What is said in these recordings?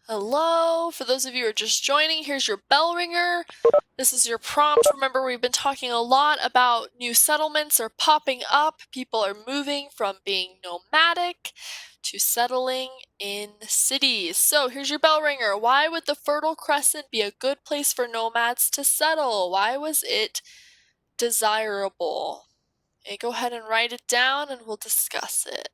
Hello, for those of you who are just joining, here's your bell ringer. This is your prompt. Remember, we've been talking a lot about new settlements are popping up. People are moving from being nomadic to settling in cities. So here's your bell ringer. Why would the Fertile Crescent be a good place for nomads to settle? Why was it desirable? Okay, go ahead and write it down and we'll discuss it.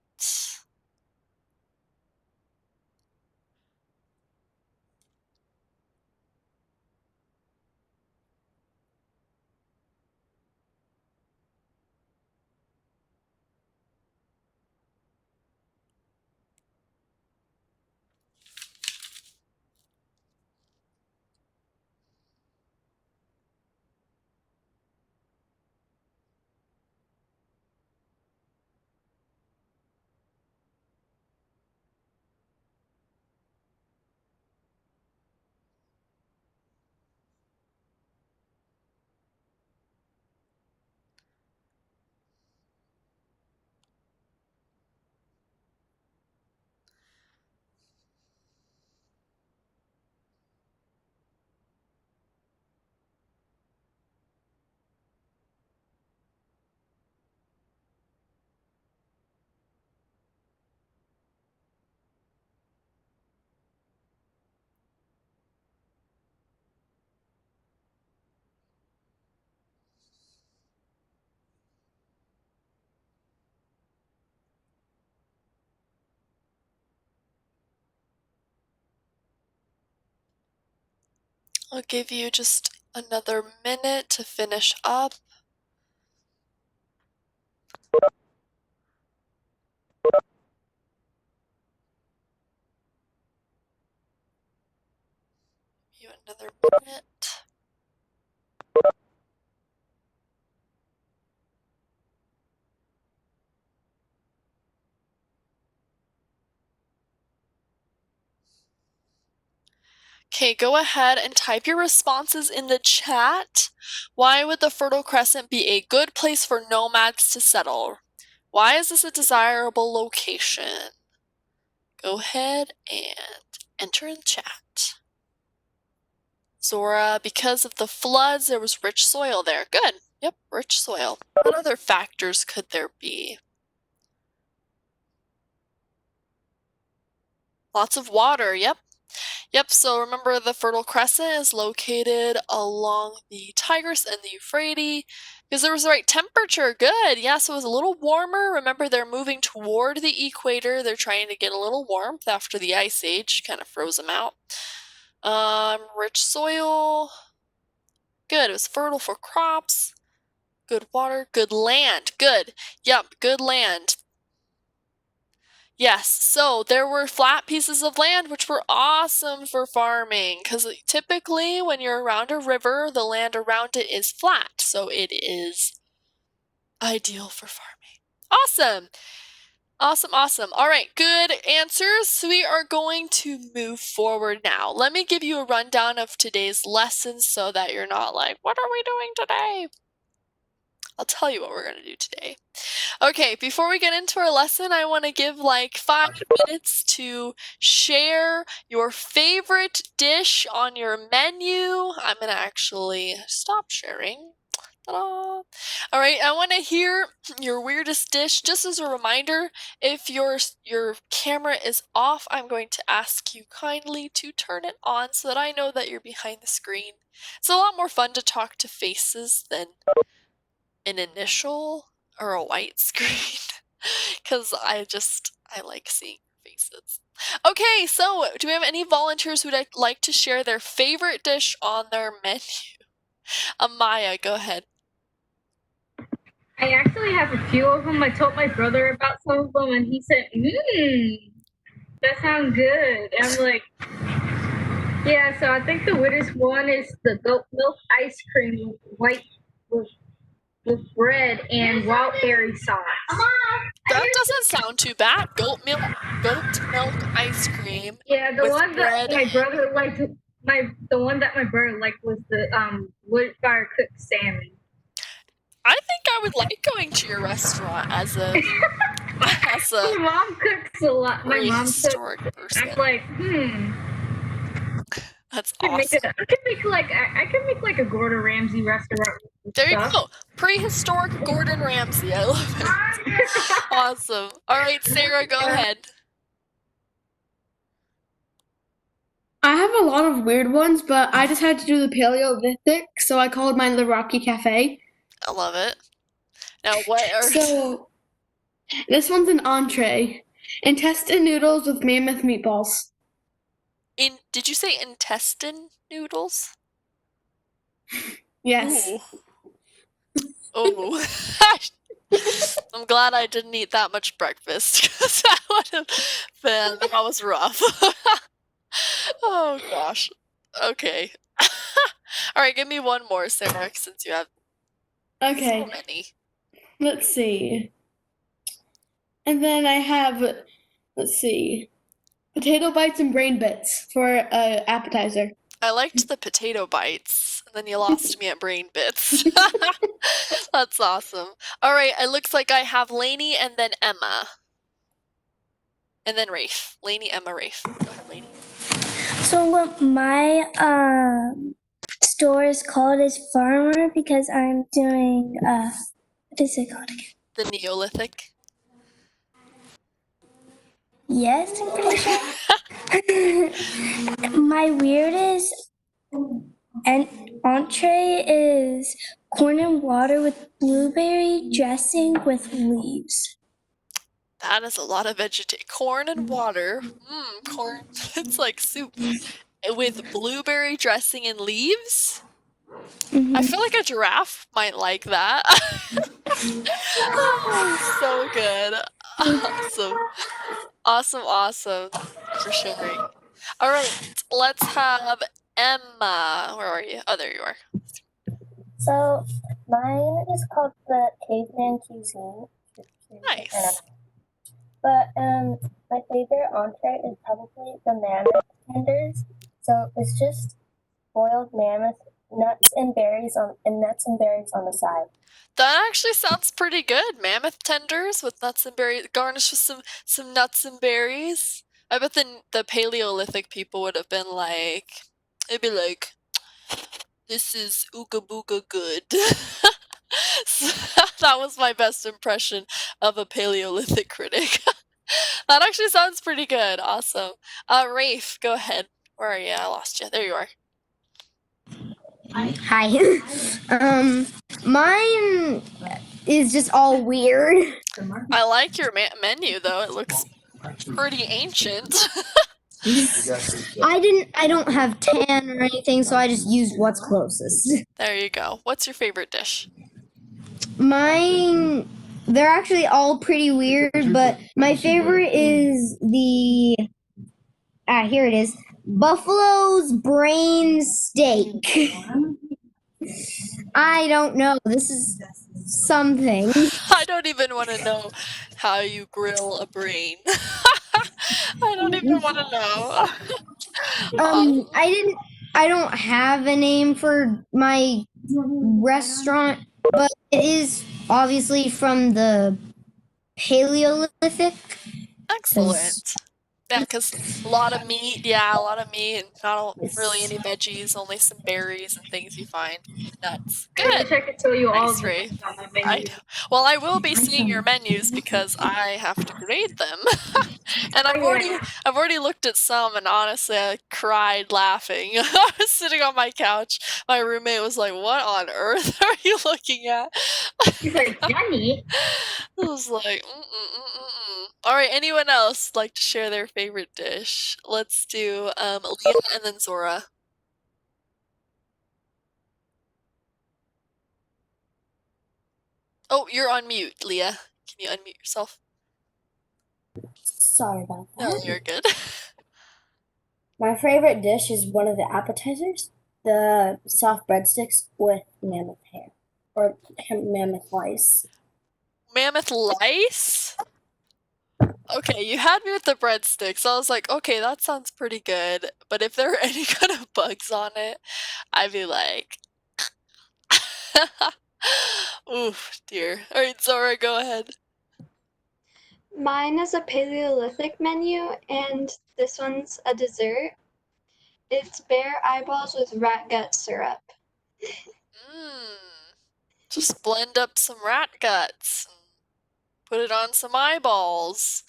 I'll give you just another minute to finish up. You another minute. Okay, go ahead and type your responses in the chat. Why would the Fertile Crescent be a good place for nomads to settle? Why is this a desirable location? Go ahead and enter in chat. Zora, because of the floods, there was rich soil there. Good. Yep, rich soil. What other factors could there be? Lots of water, yep. Yep, so remember the Fertile Crescent is located along the Tigris and the Euphrates because there was the right temperature. Good. Yeah, so it was a little warmer. Remember, they're moving toward the equator. They're trying to get a little warmth after the Ice Age kind of froze them out. Rich soil. Good. It was fertile for crops. Good water. Good land. Good. Yep, good land. Yes, so there were flat pieces of land which were awesome for farming because typically when you're around a river, the land around it is flat, so it is ideal for farming. Awesome! Awesome, awesome. All right, good answers. So we are going to move forward now. Let me give you a rundown of today's lessons so that you're not like, what are we doing today? I'll tell you what we're going to do today. Okay, before we get into our lesson, I want to give like 5 minutes to share your favorite dish on your menu. I'm going to actually stop sharing. Ta-da! All right, I want to hear your weirdest dish. Just as a reminder, if your camera is off, I'm going to ask you kindly to turn it on so that I know that you're behind the screen. It's a lot more fun to talk to faces than an initial or a white screen because I like seeing faces. Okay, so do we have any volunteers who'd like to share their favorite dish on their menu? Amaya, go ahead. I actually have a few of them. I told my brother about some of them, and he said, that sounds good. And I'm like, yeah, so I think the weirdest one is the goat milk ice cream with bread and wild berry sauce. That doesn't sound too bad. Goat milk ice cream. Yeah, the one bread. that my brother liked, the one that my brother liked was the wood fire cooked salmon. I think I would like going to your restaurant as a My mom cooks a lot. My mom cooks. person. I'm like, That's I awesome. I could make like a Gordon Ramsay restaurant. There you go. Prehistoric Gordon Ramsay. I love it. Awesome. All right, Sarah, go ahead. I have a lot of weird ones, but I just had to do the Paleolithic, so I called mine the Rocky Cafe. I love it. Now, what are So this one's an entree. Intestine noodles with mammoth meatballs. did you say intestine noodles? Yes. Oh. I'm glad I didn't eat that much breakfast because that would have been that was rough. Oh gosh. Okay. All right, give me one more, Sarah, since you have Okay. so many. Let's see. And then I have, let's see, potato bites and brain bits for appetizer. I liked the potato bites, and then you lost me at brain bits. That's awesome. All right, it looks like I have Lainey and then Emma. And then Rafe. Lainey, Emma, Rafe. Go ahead, Lainey. So my store is called is Farmer because I'm doing what is it called again? The Neolithic. Yes, I'm pretty sure. My weirdest entree is corn and water with blueberry dressing with leaves. That is a lot of vegetation. Corn and water. Corn. It's like soup. With blueberry dressing and leaves? I feel like a giraffe might like that. Oh, so good. Awesome for sharing. All right, let's have Emma. Where are you? Oh, there you are. So mine is called the Caveman Cuisine. Nice. But my favorite entree is probably the mammoth tenders. So it's just boiled mammoth, nuts and berries on the side. That actually sounds pretty good. Mammoth tenders with nuts and berries, garnished with some nuts and berries. I bet the Paleolithic people would have been like, it'd be like, this is ooga booga good. That was my best impression of a Paleolithic critic. That actually sounds pretty good. Awesome. Rafe, go ahead. Where are you? I lost you. There you are. Hi. Mine is just all weird. I like your menu though. It looks pretty ancient. I don't have tan or anything, so I just used what's closest. There you go. What's your favorite dish? Mine, they're actually all pretty weird, but my favorite is here it is. Buffalo's brain steak. I don't know. This is something. I don't even want to know how you grill a brain. I don't even want to know. I don't have a name for my restaurant, but it is obviously from the Paleolithic. Excellent. Yeah, because a lot of meat, and not really any veggies, only some berries and things you find. Nuts. I Good. wish I could tell you all Nice, of Rafe. on my menu. Well, I will be seeing your menus because I have to grade them. And I've already looked at some, and honestly, I cried laughing. I was sitting on my couch. My roommate was like, "What on earth are you looking at?" He's like, Jenny. I was like, All right, anyone else like to share their favorite dish? Let's do Leah and then Zora. Oh, you're on mute, Leah. Can you unmute yourself? Sorry about that. No, you're good. My favorite dish is one of the appetizers, the soft breadsticks with mammoth hair or mammoth lice. Mammoth lice? Okay, you had me with the breadsticks. I was like, okay, that sounds pretty good. But if there were any kind of bugs on it, I'd be like, oof, dear. All right, Zora, go ahead. Mine is a Paleolithic menu, and this one's a dessert. It's bear eyeballs with rat gut syrup. Just blend up some rat guts and put it on some eyeballs.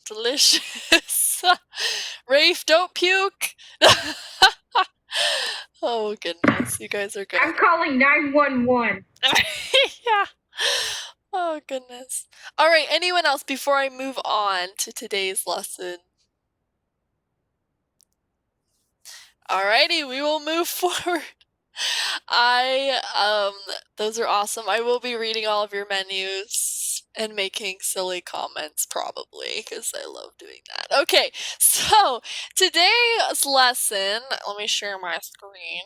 Delicious. Rafe, don't puke. Oh goodness, you guys are good. I'm calling 911. Yeah. Oh goodness. All right, anyone else before I move on to today's lesson? Alrighty, we will move forward. Those are awesome. I will be reading all of your menus and making silly comments probably because I love doing that. Okay, so today's lesson, let me share my screen.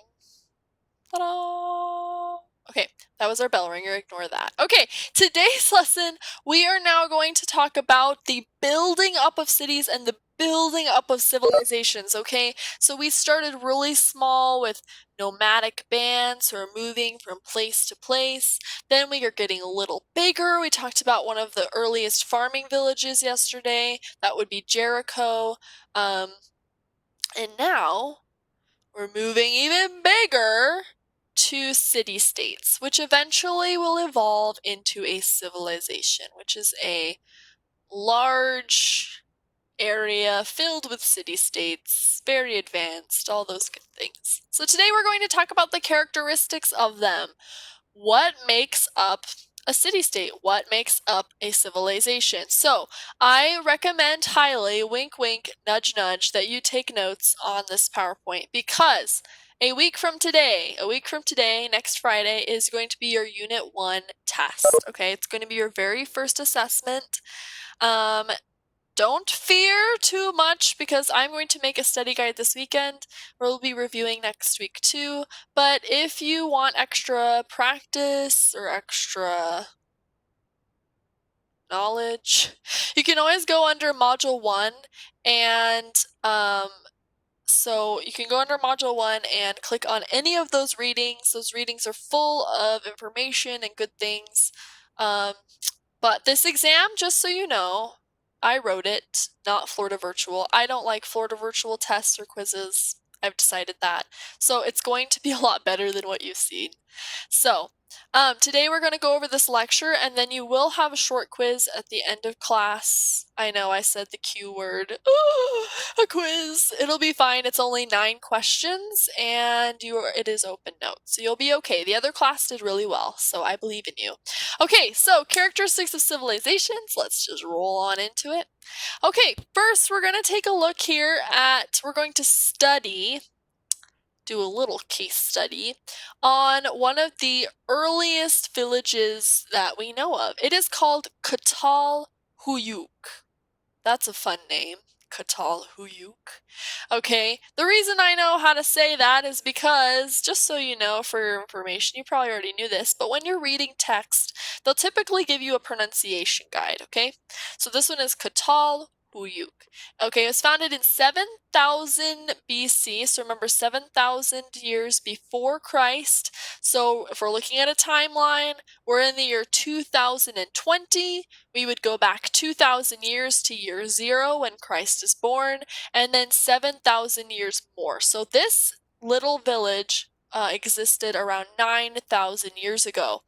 Ta-da! Okay, that was our bell ringer, ignore that. Okay, today's lesson, we are now going to talk about the building up of cities and the building up of civilizations, okay? So we started really small with nomadic bands who are moving from place to place. Then we are getting a little bigger. We talked about one of the earliest farming villages yesterday. That would be Jericho. And now we're moving even bigger to city-states, which eventually will evolve into a civilization, which is a large area filled with city-states, very advanced, all those good things. So today we're going to talk about the characteristics of them. What makes up a city-state? What makes up a civilization? So I recommend highly, wink wink, nudge nudge, that you take notes on this PowerPoint because a week from today, next Friday, is going to be your Unit 1 test, okay? It's going to be your very first assessment. Don't fear too much because I'm going to make a study guide this weekend. We'll be reviewing next week too. But if you want extra practice or extra knowledge, you can always go under Module 1 and so you can go under Module 1 and click on any of those readings. Those readings are full of information and good things. But this exam, just so you know, I wrote it, not Florida Virtual. I don't like Florida Virtual tests or quizzes. I've decided that. So it's going to be a lot better than what you've seen. So today we're going to go over this lecture and then you will have a short quiz at the end of class. I know I said the Q word. A quiz. It'll be fine. It's only 9 questions and it is open notes. So you'll be okay. The other class did really well, so I believe in you. Okay, so characteristics of civilizations. Let's just roll on into it. Okay, first we're going to take a look here we're going to do a little case study on one of the earliest villages that we know of. It is called Çatalhöyük. That's a fun name. Çatalhöyük. Okay, the reason I know how to say that is because, just so you know, for your information, you probably already knew this, but when you're reading text, they'll typically give you a pronunciation guide, okay? So this one is Çatalhöyük. Okay, it was founded in 7000 BC, so remember 7,000 years before Christ. So if we're looking at a timeline, we're in the year 2020. We would go back 2,000 years to year 0 when Christ is born, and then 7,000 years more. So this little village existed around 9,000 years ago.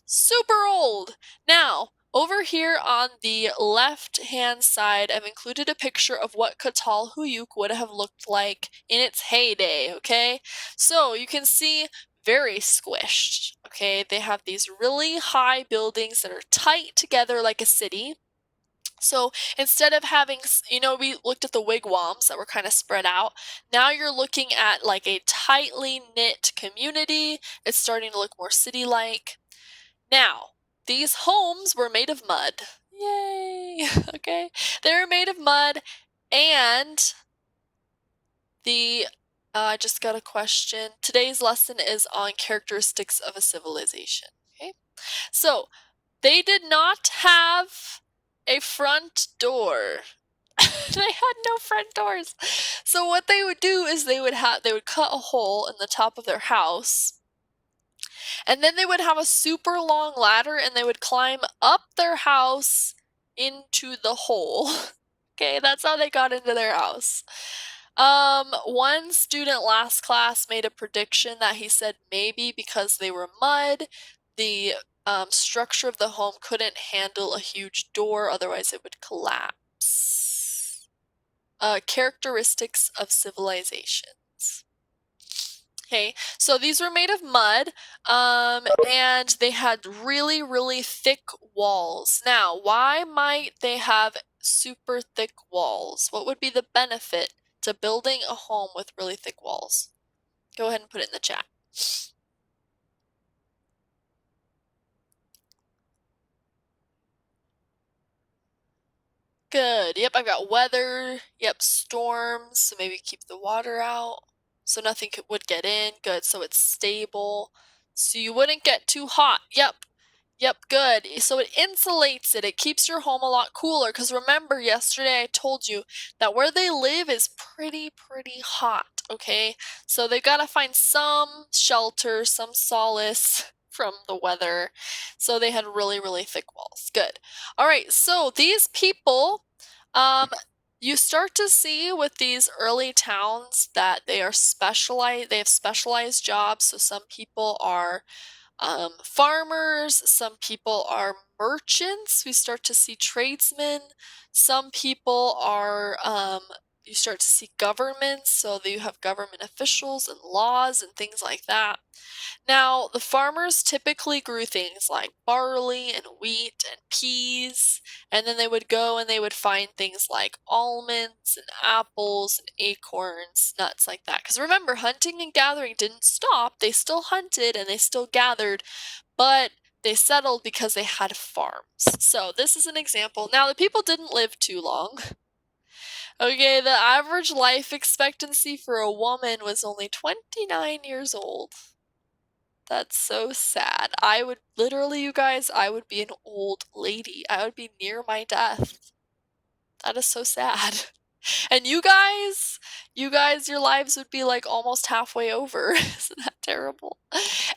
Super old! Now, over here on the left-hand side, I've included a picture of what Çatalhöyük would have looked like in its heyday, okay? So you can see very squished, okay? They have these really high buildings that are tight together like a city. So instead of having, we looked at the wigwams that were kind of spread out. Now you're looking at like a tightly knit community. It's starting to look more city-like. Now, these homes were made of mud. Yay! Okay, they were made of mud, and I just got a question. Today's lesson is on characteristics of a civilization. Okay, so they did not have a front door. They had no front doors. So what they would do is they would cut a hole in the top of their house. And then they would have a super long ladder and they would climb up their house into the hole. Okay, that's how they got into their house. One student last class made a prediction that he said maybe because they were mud, the structure of the home couldn't handle a huge door, otherwise it would collapse. Characteristics of civilizations. Okay, so these were made of mud, and they had really, really thick walls. Now, why might they have super thick walls? What would be the benefit to building a home with really thick walls? Go ahead and put it in the chat. Good. Yep, I've got weather. Yep, storms. So maybe keep the water out so nothing would get in. Good. So it's stable. So you wouldn't get too hot. Yep. Yep, good. So it insulates it. It keeps your home a lot cooler. Because remember, yesterday I told you that where they live is pretty hot. Okay? So they've got to find some shelter, some solace from the weather. So they had really, really thick walls. Good. All right, so these people, you start to see with these early towns that they are specialized. They have specialized jobs. So some people are farmers, some people are merchants. We start to see tradesmen. Some people are, you start to see governments. So you have government officials and laws and things like that. Now, the farmers typically grew things like barley and wheat and peas, and then they would go and they would find things like almonds and apples and acorns, nuts like that. Because remember, hunting and gathering didn't stop. They still hunted and they still gathered, but they settled because they had farms. So this is an example. Now, the people didn't live too long. Okay, the average life expectancy for a woman was only 29 years old. That's so sad. I would literally, you guys, I would be an old lady. I would be near my death. That is so sad. And you guys, your lives would be like almost halfway over. Isn't that terrible?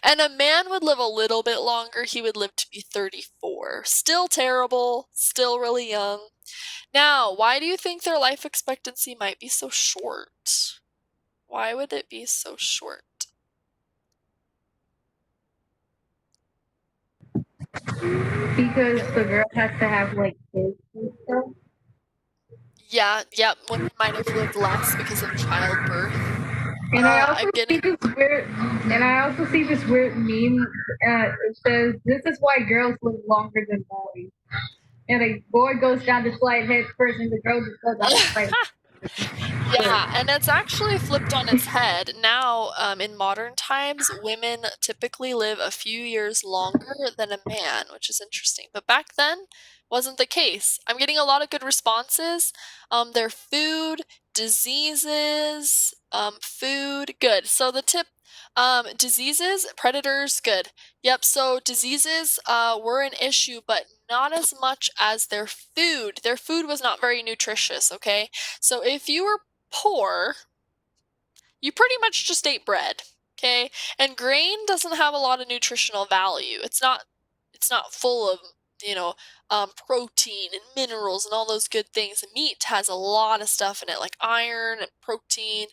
And a man would live a little bit longer. He would live to be 34. Still terrible, still really young. Now, why do you think their life expectancy might be so short? Why would it be so short? Because the girl has to have like kids and stuff. Yeah, women might have lived less because of childbirth. And I also I'm getting- see this weird meme. It says, "This is why girls live longer than boys." And a boy goes down the slide head first, and the girl just goes down the slide. Yeah, and it's actually flipped on its head. Now, in modern times, women typically live a few years longer than a man, which is interesting. But back then, wasn't the case. I'm getting a lot of good responses. Their food, diseases, food, good. So the tip, diseases, predators, good. Yep, so diseases were an issue, but not as much as their food. Their food was not very nutritious, okay? So if you were poor, you pretty much just ate bread, okay? And grain doesn't have a lot of nutritional value. It's not full of, protein and minerals and all those good things. Meat has a lot of stuff in it, like iron and protein.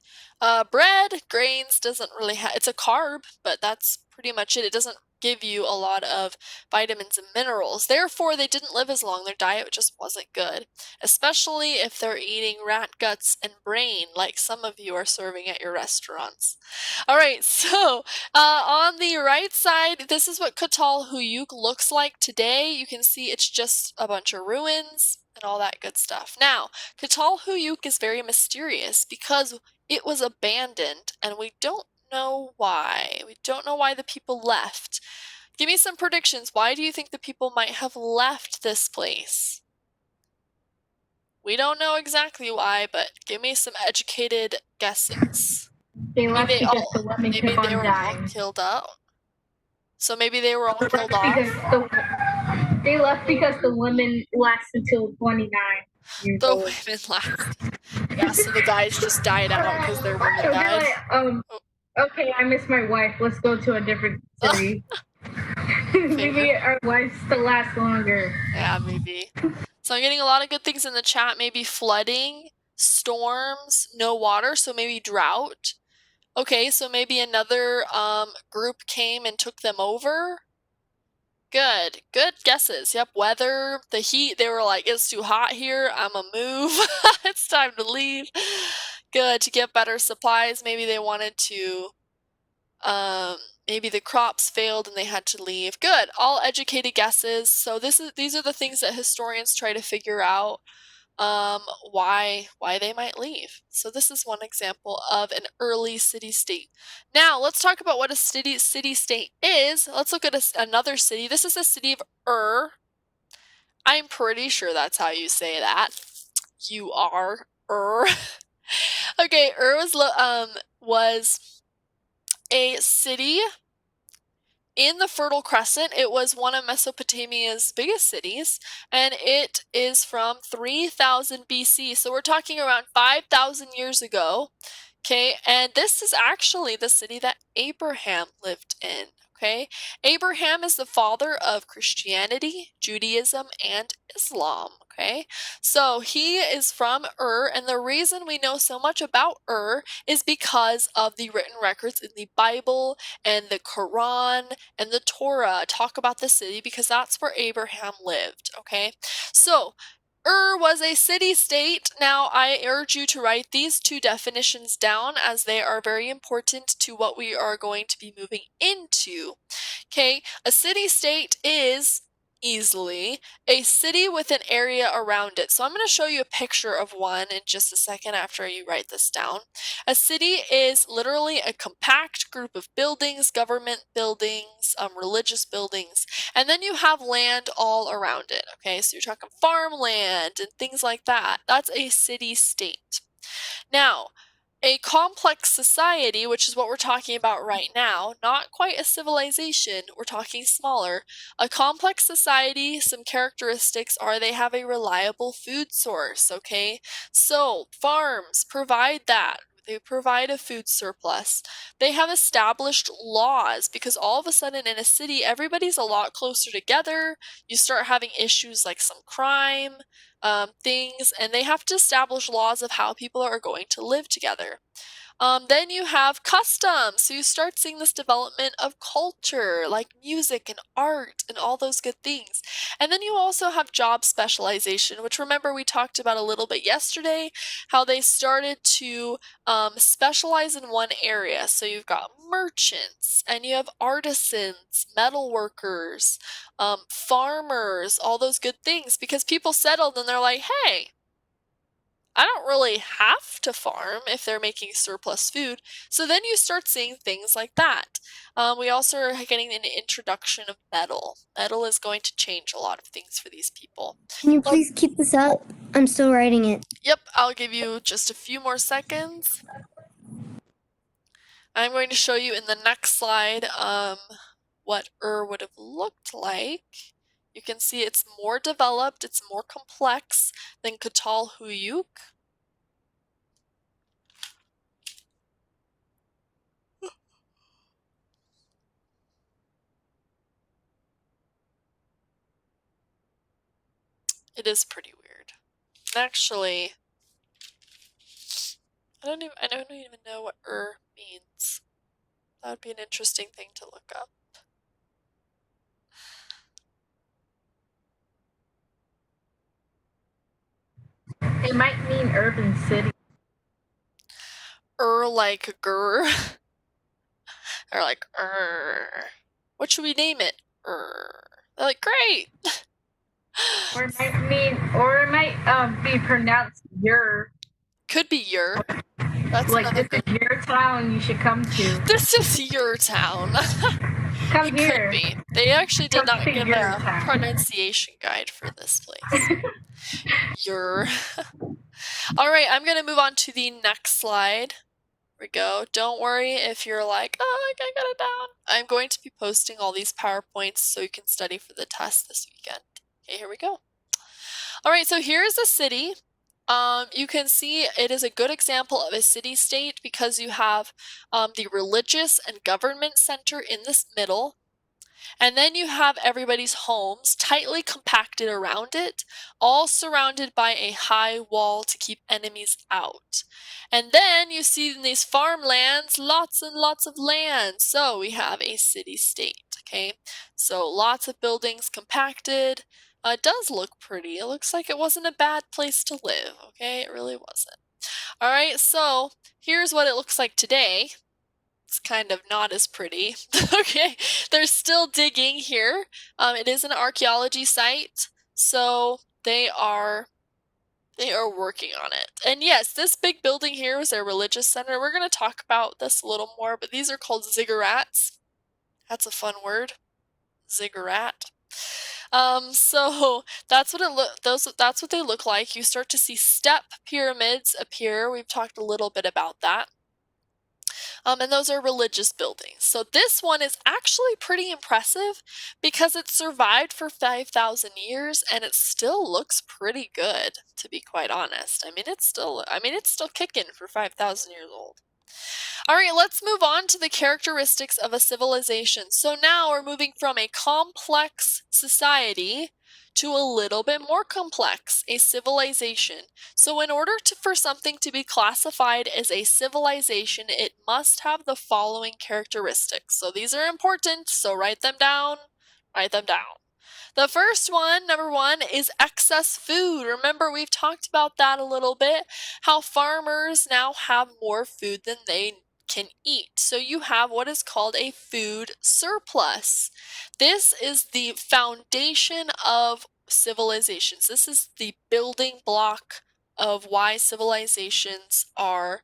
Bread, grains doesn't really have, it's a carb, but that's pretty much it. It doesn't give you a lot of vitamins and minerals. Therefore, they didn't live as long. Their diet just wasn't good, especially if they're eating rat guts and brain like some of you are serving at your restaurants. All right, so on the right side, this is what Kuttal Huyuk looks like today. You can see it's just a bunch of ruins and all that good stuff. Now, Kuttal Huyuk is very mysterious because it was abandoned and we don't know why. We don't know why the people left. Give me some predictions. Why do you think the people might have left this place? We don't know exactly why, but give me some educated guesses. They left Maybe because the women maybe kept they on were all dying. killed out. So maybe they were all They killed left off. because they left because the women last until 29 years The old. women last. Yeah, so the guys just died out because their women So they're died. like, okay, I miss my wife. Let's go to a different city. We need our wives to last longer. Yeah, maybe. So I'm getting a lot of good things in the chat. Maybe flooding. storms, no water, so maybe drought. Okay, so maybe another group came and took them over. Good guesses. Yep, weather, the heat, they were like, it's too hot here, I'ma move. It's time to leave. Good, to get better supplies. Maybe they wanted to, maybe the crops failed and they had to leave. Good, all educated guesses. So these are the things that historians try to figure out why they might leave. So this is one example of an early city-state. Now let's talk about what a city-state is. Let's look at another city. This is the city of Ur. I'm pretty sure that's how you say that. You are Ur. Okay, Ur was a city in the Fertile Crescent. It was one of Mesopotamia's biggest cities, and it is from 3000 BC. So we're talking around 5,000 years ago. Okay, and this is actually the city that Abraham lived in. Okay, Abraham is the father of Christianity, Judaism, and Islam. Okay, so he is from Ur, and the reason we know so much about Ur is because of the written records in the Bible and the Quran and the Torah talk about the city because that's where Abraham lived. Okay, so Ur was a city-state. Now, I urge you to write these two definitions down as they are very important to what we are going to be moving into. Okay, a city-state is easily a city with an area around it. So I'm going to show you a picture of one in just a second after you write this down. A city is literally a compact group of buildings, government buildings, religious buildings, and then you have land all around it. Okay, so you're talking farmland and things like that. That's a city-state. Now, a complex society, which is what we're talking about right now, not quite a civilization, we're talking smaller. A complex society, some characteristics are they have a reliable food source, okay? So, farms provide that. They provide a food surplus. They have established laws because all of a sudden in a city, everybody's a lot closer together. You start having issues like some crime, things, and they have to establish laws of how people are going to live together. Then you have customs. So you start seeing this development of culture, like music and art and all those good things. And then you also have job specialization, which remember we talked about a little bit yesterday, how they started to specialize in one area. So you've got merchants, and you have artisans, metal workers, farmers, all those good things, because people settled and they're like, hey, I don't really have to farm if they're making surplus food. So then you start seeing things like that. We also are getting an introduction of metal. Metal is going to change a lot of things for these people. Can you please keep this up? I'm still writing it. Yep, I'll give you just a few more seconds. I'm going to show you in the next slide what Ur would have looked like. You can see it's more developed, it's more complex than Katal Huyuk. It is pretty weird. Actually, I don't even know what Ur means. That would be an interesting thing to look up. It might mean urban city. Ur like gur. Or like what should we name it? They're like, great. Or it might be pronounced your. Could be your. That's like, this is your town you should come to. This is your town. Come it here. Could be. They actually did Come not to give your a town. pronunciation guide for this place. Your. All right, I'm going to move on to the next slide. Here we go. Don't worry if you're like, oh, I got it down. I'm going to be posting all these PowerPoints so you can study for the test this weekend. Okay, here we go. All right, so here's a city. You can see it is a good example of a city-state because you have the religious and government center in this middle. And then you have everybody's homes tightly compacted around it, all surrounded by a high wall to keep enemies out. And then you see in these farmlands lots and lots of land. So we have a city-state, okay? So lots of buildings compacted. It does look pretty. It looks like it wasn't a bad place to live, okay? It really wasn't. All right, so here's what it looks like today. It's kind of not as pretty. Okay, they're still digging here. It is an archaeology site, so they are working on it. And yes, this big building here was their religious center. We're going to talk about this a little more, but these are called ziggurats. That's a fun word, ziggurat. So that's what that's what they look like. You start to see step pyramids appear. We've talked a little bit about that. And those are religious buildings. So this one is actually pretty impressive because it survived for 5,000 years and it still looks pretty good, to be quite honest. I mean, it's still kicking for 5,000 years old. All right, let's move on to the characteristics of a civilization. So now we're moving from a complex society to a little bit more complex, a civilization. So in order for something to be classified as a civilization, it must have the following characteristics. So these are important, so write them down. The first one, number one, is excess food. Remember, we've talked about that a little bit, how farmers now have more food than they can eat. So you have what is called a food surplus. This is the foundation of civilizations. This is the building block of why civilizations are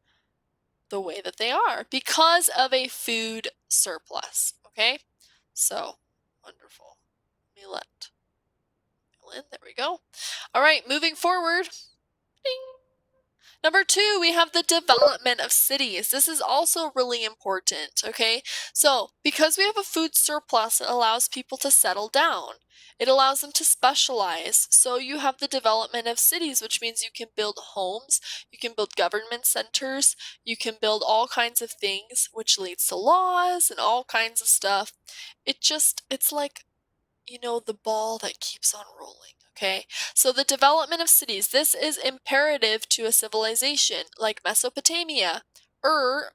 the way that they are, because of a food surplus. Okay, so wonderful. Let me let in. There we go. All right, moving forward. Ding. Number two, we have the development of cities. This is also really important, okay? So, because we have a food surplus, it allows people to settle down. It allows them to specialize. So you have the development of cities, which means you can build homes, you can build government centers, you can build all kinds of things, which leads to laws and all kinds of stuff. It's like, the ball that keeps on rolling. Okay, so the development of cities, this is imperative to a civilization like Mesopotamia. Ur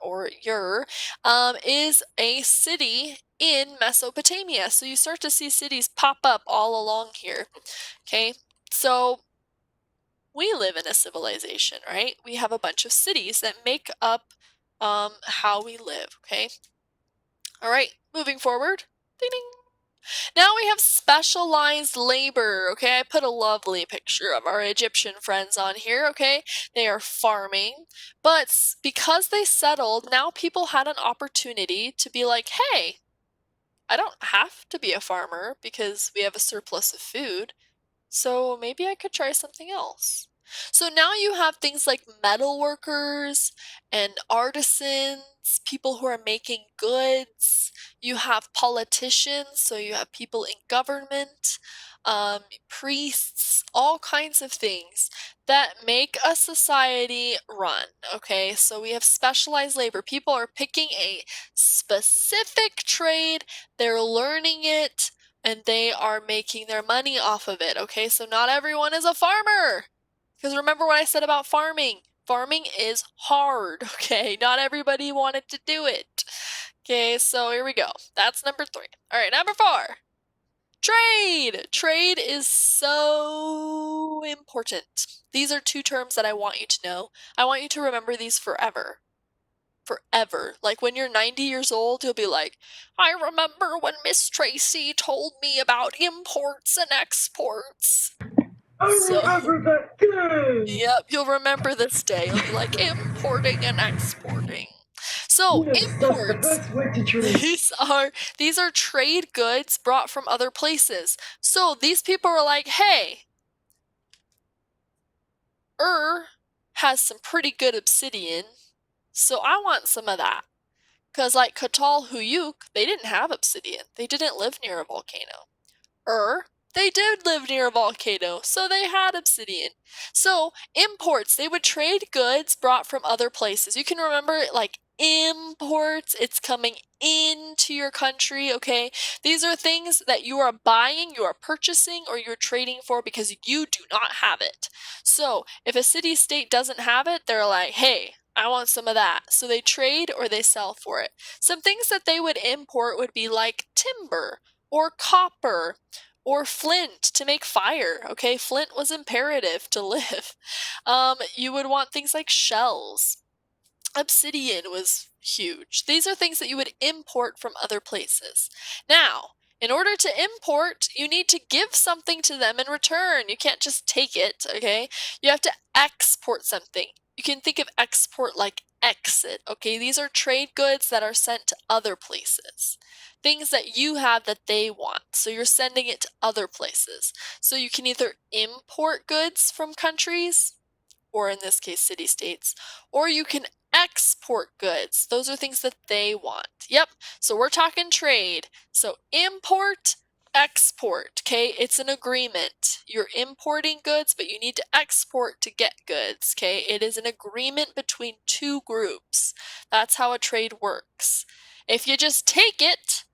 is a city in Mesopotamia. So you start to see cities pop up all along here. Okay, so we live in a civilization, right? We have a bunch of cities that make up how we live. Okay, all right, moving forward. Ding, ding. Now we have specialized labor, okay? I put a lovely picture of our Egyptian friends on here, okay? They are farming, but because they settled, now people had an opportunity to be like, hey, I don't have to be a farmer because we have a surplus of food, so maybe I could try something else. So now you have things like metal workers and artisans, people who are making goods. You have politicians, so you have people in government, priests, all kinds of things that make a society run, okay? So we have specialized labor. People are picking a specific trade, they're learning it, and they are making their money off of it, okay? So not everyone is a farmer. Because remember what I said about farming. Farming is hard, okay? Not everybody wanted to do it. Okay, so here we go. That's number 3. All right, number 4. Trade. Trade is so important. These are 2 terms that I want you to know. I want you to remember these forever. Forever. Like when you're 90 years old, you'll be like, I remember when Miss Tracy told me about imports and exports. I remember that day. Yep, you'll remember this day. You'll be like, importing and exporting. So Yes, imports, that's the best way to trade. these are trade goods brought from other places. So these people are like, hey, has some pretty good obsidian, so I want some of that. Because like Katal Huyuk, they didn't have obsidian. They didn't live near a volcano. They did live near a volcano, so they had obsidian. So imports, they would trade goods brought from other places. You can remember like imports. It's coming into your country, okay? These are things that you are buying, you are purchasing, or you're trading for because you do not have it. So if a city-state doesn't have it, they're like, hey, I want some of that. So they trade or they sell for it. Some things that they would import would be like timber or copper or flint to make fire, okay? Flint was imperative to live. You would want things like shells. Obsidian was huge. These are things that you would import from other places. Now, in order to import, you need to give something to them in return. You can't just take it, okay? You have to export something. You can think of export like exit, okay? These are trade goods that are sent to other places. Things that you have that they want. So you're sending it to other places. So you can either import goods from countries, or in this case, city-states, or you can export goods. Those are things that they want. Yep, so we're talking trade. So import, export, okay? It's an agreement. You're importing goods, but you need to export to get goods, okay? It is an agreement between two groups. That's how a trade works. If you just take it,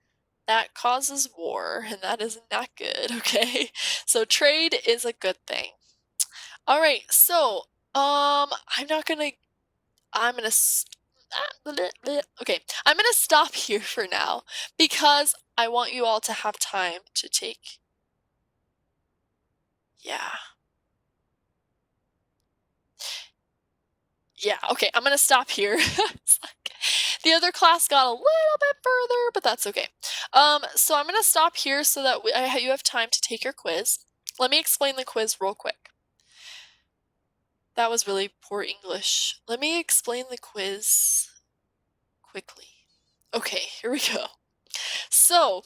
that causes war, and that is not good, okay? So trade is a good thing. All right, so I'm gonna stop here for now because I want you all to have time to take. Yeah, okay, I'm gonna stop here. It's like the other class got a little bit further, but that's okay. So I'm gonna stop here so that you have time to take your quiz. Let me explain the quiz real quick. That was really poor English. Let me explain the quiz quickly. Okay, here we go. So,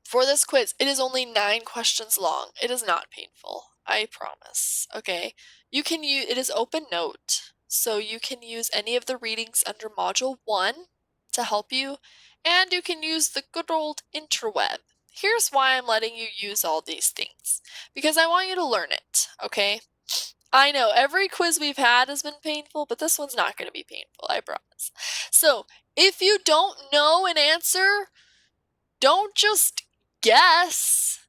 for this quiz, it is only 9 questions long. It is not painful, I promise. Okay, you can use it is open note, so you can use any of the readings under Module 1 to help you, and you can use the good old interweb. Here's why I'm letting you use all these things, because I want you to learn it, okay? I know every quiz we've had has been painful, but this one's not going to be painful, I promise. So, if you don't know an answer, don't just guess.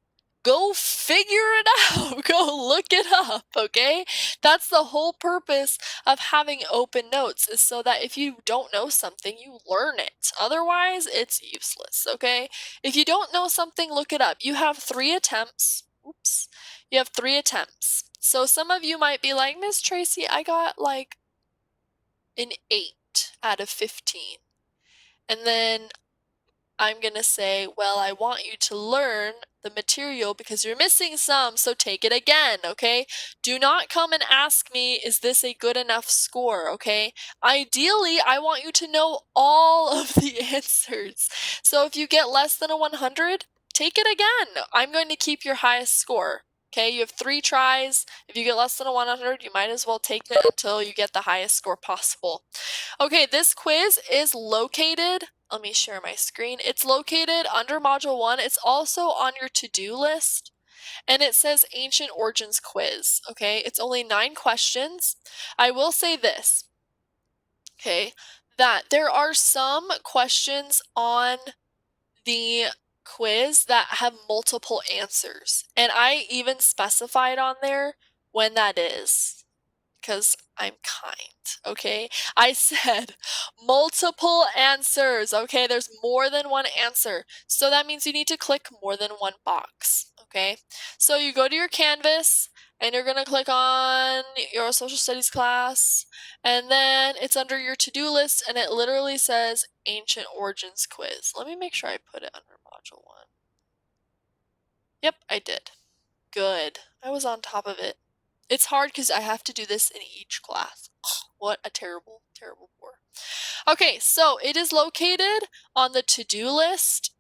Go figure it out. Go look it up, okay? That's the whole purpose of having open notes, is so that if you don't know something, you learn it. Otherwise, it's useless, okay? If you don't know something, look it up. You have 3 attempts. Oops. You have 3 attempts. So some of you might be like, Miss Tracy, I got like an 8 out of 15. And then I'm going to say, well, I want you to learn the material because you're missing some, so take it again, okay? Do not come and ask me, is this a good enough score, okay? Ideally, I want you to know all of the answers. So if you get less than a 100, take it again. I'm going to keep your highest score. Okay, you have 3 tries. If you get less than a 100, you might as well take it until you get the highest score possible. Okay, this quiz is located, let me share my screen. It's located under Module 1. It's also on your to-do list. And it says Ancient Origins Quiz, okay? It's only 9 questions. I will say this, okay, that there are some questions on the quiz that have multiple answers. And I even specified on there when that is, because I'm kind, okay? I said multiple answers, okay? There's more than one answer. So that means you need to click more than one box, okay? So you go to your Canvas, and you're going to click on your social studies class, and then it's under your to-do list, and it literally says Ancient Origins Quiz. Let me make sure I put it under Module 1. Yep, I did. Good. I was on top of it. It's hard because I have to do this in each class. What a terrible, terrible bore. Okay, so it is located on the to-do list.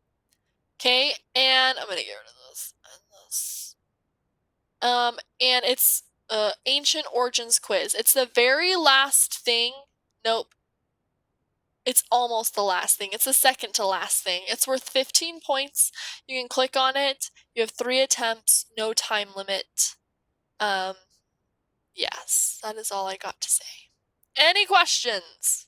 Okay, and I'm going to get rid of this and this. And it's Ancient Origins Quiz. It's the very last thing. Nope. It's almost the last thing. It's the second to last thing. It's worth 15 points. You can click on it. You have 3 attempts, no time limit. Yes, that is all I got to say. Any questions?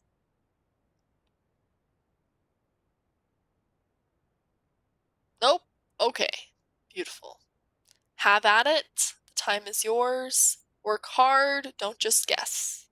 Okay, beautiful. Have at it. The time is yours. Work hard, don't just guess.